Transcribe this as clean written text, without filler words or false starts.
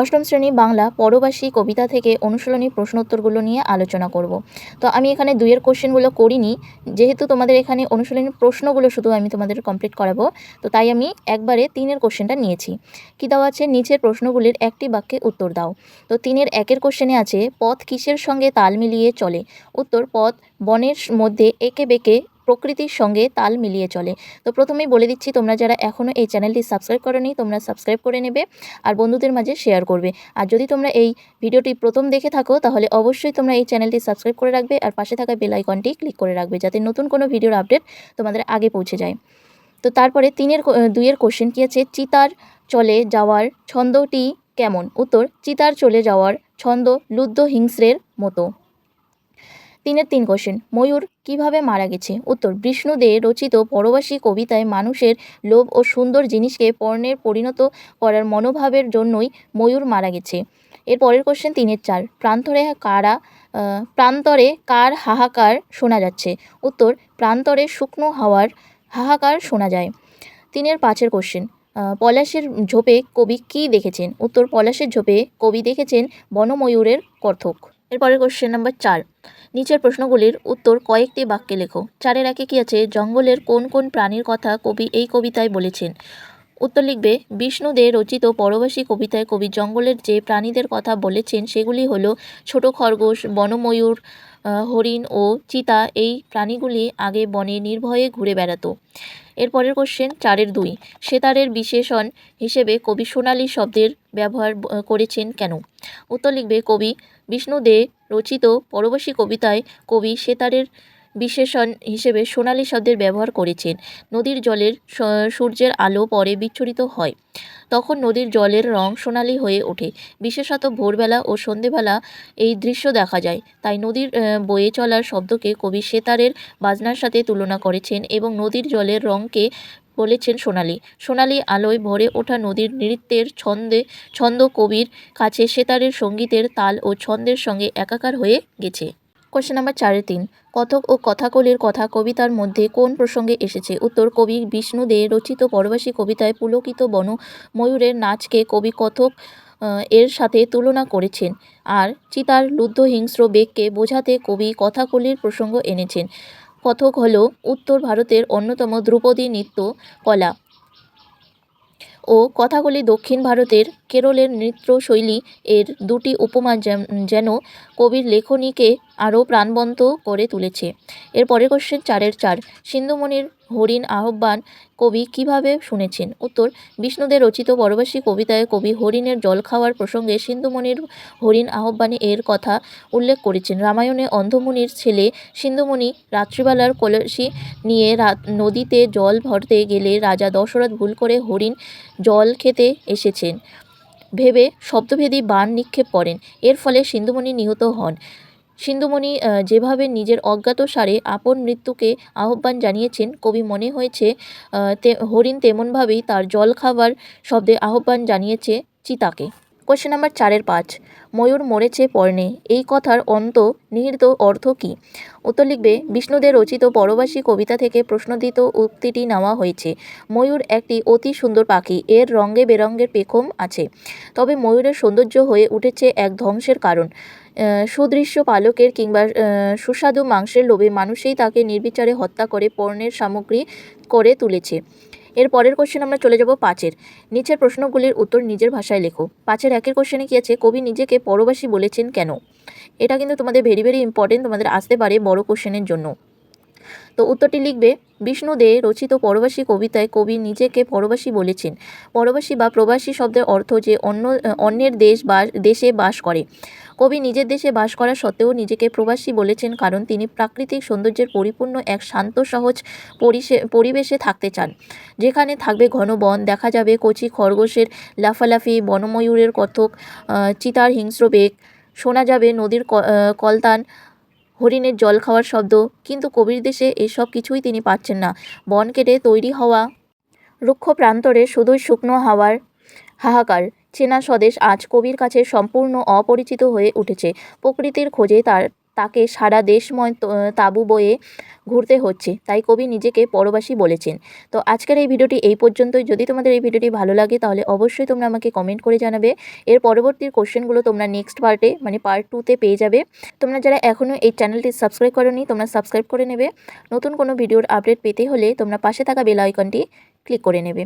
অষ্টম শ্রেণী বাংলা পরবাসী কবিতা থেকে অনুশীলনী প্রশ্নোত্তরগুলো নিয়ে আলোচনা করব। তো আমি এখানে 2 এর কোশ্চেনগুলো করিনি, যেহেতু তোমাদের এখানে অনুশীলনী প্রশ্নগুলো শুধু আমি তোমাদের কমপ্লিট করাবো, তো তাই আমি একবারে 3 এর কোশ্চেনটা নিয়েছি। কী দেওয়া আছে, নিচের প্রশ্নগুলির একটি বাক্যে উত্তর দাও। তো 3 এর 1 এর কোশ্চেনে আছে, পথ কিসের সঙ্গে তাল মিলিয়ে চলে? উত্তর, পথ বনের মধ্যে এঁকে বেঁকে প্রকৃতির সঙ্গে তাল মিলিয়ে চলে। তো প্রথমেই বলে দিচ্ছি, তোমরা যারা এখনও এই চ্যানেলটি সাবস্ক্রাইব করোনি তোমরা সাবস্ক্রাইব করে নেবে আর বন্ধুদের মাঝে শেয়ার করবে। আর যদি তোমরা এই ভিডিওটি প্রথম দেখে থাকো তাহলে অবশ্যই তোমরা এই চ্যানেলটি সাবস্ক্রাইব করে রাখবে আর পাশে থাকা বেল আইকনটি ক্লিক করে রাখবে, যাতে নতুন কোনো ভিডিওর আপডেট তোমাদের আগে পৌঁছে যায়। তো তারপরে 2 এর কোশ্চেন কী আছে, চিতার চলে যাওয়ার ছন্দটি কেমন? উত্তর, চিতার চলে যাওয়ার ছন্দ লুব্ধ হিংস্রের মতো। 3 এর 3 কোশ্চেন, ময়ূর কিভাবে মারা গেছে? উত্তর, বিষ্ণু দে রচিত পরবাসী কবিতায় মানুষের লোভ ও সুন্দর জিনিসকে পণ্যে পরিণত করার মনোভাবের জন্যই ময়ূর মারা গেছে। এর পরের কোশ্চেন 3 এর 4, প্রান্তরে কার হাহাকার শোনা যাচ্ছে? উত্তর, প্রান্তরে শুকনো হাওয়ার হাহাকার শোনা যায়। 3 এর 5 এর কোশ্চেন, পলাশের ঝোপে কবি কী দেখেছেন? উত্তর, পলাশের ঝোপে কবি দেখেছেন বনময়ূরের কর্তক। এরপরের কোশ্চেন নাম্বার 4, নিচের প্রশ্নগুলির উত্তর কয়েকটি বাক্যে লেখো। 4 এর 1 কী আছে, জঙ্গলের কোন কোন প্রাণীর কথা কবি এই কবিতায় বলেছেন? উত্তর লিখবে, বিষ্ণু দে রচিত পরবাসী কবিতায় কবি জঙ্গলের যে প্রাণীদের কথা বলেছেন সেগুলি হলো ছোট খরগোশ, বনময়ূর, হরিণ ও চিতা। এই প্রাণীগুলি আগে বনে নির্ভয়ে ঘুরে বেড়াতো। এরপরের কোশ্চেন 4 এর 2, সেতারের বিশেষণ হিসেবে কবি সোনালী শব্দের ব্যবহার করেছেন কেন? উত্তর লিখবে, কবি বিষ্ণু দে রচিত পরবাসী কবিতায় কবি সেতারের বিশেষণ হিসেবে সোনালী শব্দের ব্যবহার করেছেন। নদীর জলের সূর্যের আলো পরে বিচ্ছুরিত হয়, তখন নদীর জলের রং সোনালী হয়ে ওঠে। বিশেষত ভোরবেলা ও সন্ধেবেলা এই দৃশ্য দেখা যায়। তাই নদীর বয়ে চলার শব্দকে কবি সেতারের বাজনার সাথে তুলনা করেছেন এবং নদীর জলের রঙকে বলেছেন সোনালী। সোনালী আলোয় ভরে ওঠা নদীর নৃত্যের ছন্দ কবির কাছে সেতারের সঙ্গীতের তাল ও ছন্দের সঙ্গে একাকার হয়ে গেছে। কোশ্চেন নাম্বার 4 এর 3, কথক ও কথাকলির কথা কবিতার মধ্যে কোন প্রসঙ্গে এসেছে? উত্তর, কবি বিষ্ণু দে রচিত পরবাসী কবিতায় পুলকিত বন ময়ূরের নাচকে কবি কথক এর সাথে তুলনা করেছেন, আর চিতার লুব্ধ হিংস্র বেগকে বোঝাতে কবি কথাকলির প্রসঙ্গ এনেছেন। কথক হল উত্তর ভারতের অন্যতম ধ্রুপদী নৃত্য কলা ও কথাকলি দক্ষিণ ভারতের কেরলের নৃত্যশৈলী। এর দুটি উপমা যেন কবির লেখনীকে আরও প্রাণবন্ত করে তুলেছে। এর পরের কোশ্চেন 4 এর 4, সিন্ধুমণির হরিণ আহ্বান কবি কিভাবে শুনেছেন? উত্তর, বিষ্ণুদের রচিত পরবাসী কবিতায় কবি হরিণের জল খাওয়ার প্রসঙ্গে সিন্ধুমণির হরিণ আহ্বানে এর কথা উল্লেখ করেছেন। রামায়ণে অন্ধমুনির ছেলে সিন্ধুমণি রাত্রিবেলার কলসি নিয়ে নদীতে জল ভরতে গেলে রাজা দশরথ ভুল করে হরিণ জল খেতে এসেছেন ভেবে শব্দভেদী বাণ নিক্ষেপ করেন। এর ফলে সিন্ধুমণি নিহত হন। সিন্ধুমণি যেভাবে নিজের অজ্ঞাতসারে আপন মৃত্যুকে আহ্বান জানিয়েছেন, কবি মনে হয়েছে হরিণ তেমনভাবেই তার জল খাবার শব্দে আহ্বান জানিয়েছে চিতাকে। কোশ্চেন নাম্বার 4 এর 5, ময়ূর মরেছে পর্ণে এই কথার নিহিত অর্থ কী? উত্তর লিখবে, বিষ্ণুদের রচিত পরবাসী কবিতা থেকে প্রশ্নোদিত উক্তিটি নেওয়া হয়েছে। ময়ূর একটি অতি সুন্দর পাখি, এর রঙে বেরঙের পেখম আছে, তবে ময়ূরের সৌন্দর্য হয়ে উঠেছে এক ধ্বংসের কারণ। সুদৃশ্য পালকের কিংবা সুস্বাদু মাংসের লোভে মানুষই তাকে নির্বিচারে হত্যা করে পণ্যের সামগ্রী করে তুলেছে। এর পরের কোশ্চেন আমরা চলে যাব 5 এর, নিচের প্রশ্নগুলির উত্তর নিজের ভাষায় লেখো। 5 এর 1 এর কোশ্চেনে কী আছে, কবি নিজেকে পরবাসী বলেছেন কেন? এটা কিন্তু তোমাদের ভেরি ইম্পর্টেন্ট, তোমাদের আসতে পারে বড় কোশ্চেনের জন্য। তো উত্তরটি লিখবে, বিষ্ণু দে রচিত পরবাসী কবিতায় কবি নিজেকে পরবাসী বলেছেন। পরবাসী বা প্রবাসী শব্দের অর্থ যে অন্যের দেশে বাস করে। কবি নিজের দেশে বাস করা সত্ত্বেও নিজেকে প্রবাসী বলেছেন কারণ তিনি প্রাকৃতিক সৌন্দর্যের পরিপূর্ণ এক শান্ত সহজ পরিবেশে থাকতে চান, যেখানে থাকবে ঘন বন, দেখা যাবে কচি খরগোশের লাফালাফি, বনময়ূরের কত্থক, চিতার হিংস্র বেগ, শোনা যাবে নদীর কলতান, হরিণের জল খাওয়ার শব্দ। কিন্তু কবির দেশে এসব কিছুই তিনি পাচ্ছেন না। বন কেটে তৈরি হওয়া রুক্ষ প্রান্তরে শুধুই শুকনো হাওয়ার হাহাকার। চেনা স্বদেশ আজ কবির কাছে সম্পূর্ণ অপরিচিত হয়ে উঠেছে। প্রকৃতির খোঁজে তার তাকে সারা দেশময় তাঁবু বয়ে ঘুরতে হচ্ছে, তাই কবি নিজেকে পরবাসী বলেছেন। তো আজকের এই ভিডিওটি এই পর্যন্তই। যদি তোমাদের এই ভিডিওটি ভালো লাগে তাহলে অবশ্যই তোমরা আমাকে কমেন্ট করে জানাবে। এর পরবর্তী কোশ্চেনগুলো তোমরা নেক্সট পার্টে মানে পার্ট 2তে পেয়ে যাবে। তোমরা যারা এখনও এই চ্যানেলটি সাবস্ক্রাইব করোনি তোমরা সাবস্ক্রাইব করে নেবে। নতুন কোনো ভিডিওর আপডেট পেতে হলে তোমরা পাশে থাকা বেল আইকনটি ক্লিক করে নেবে।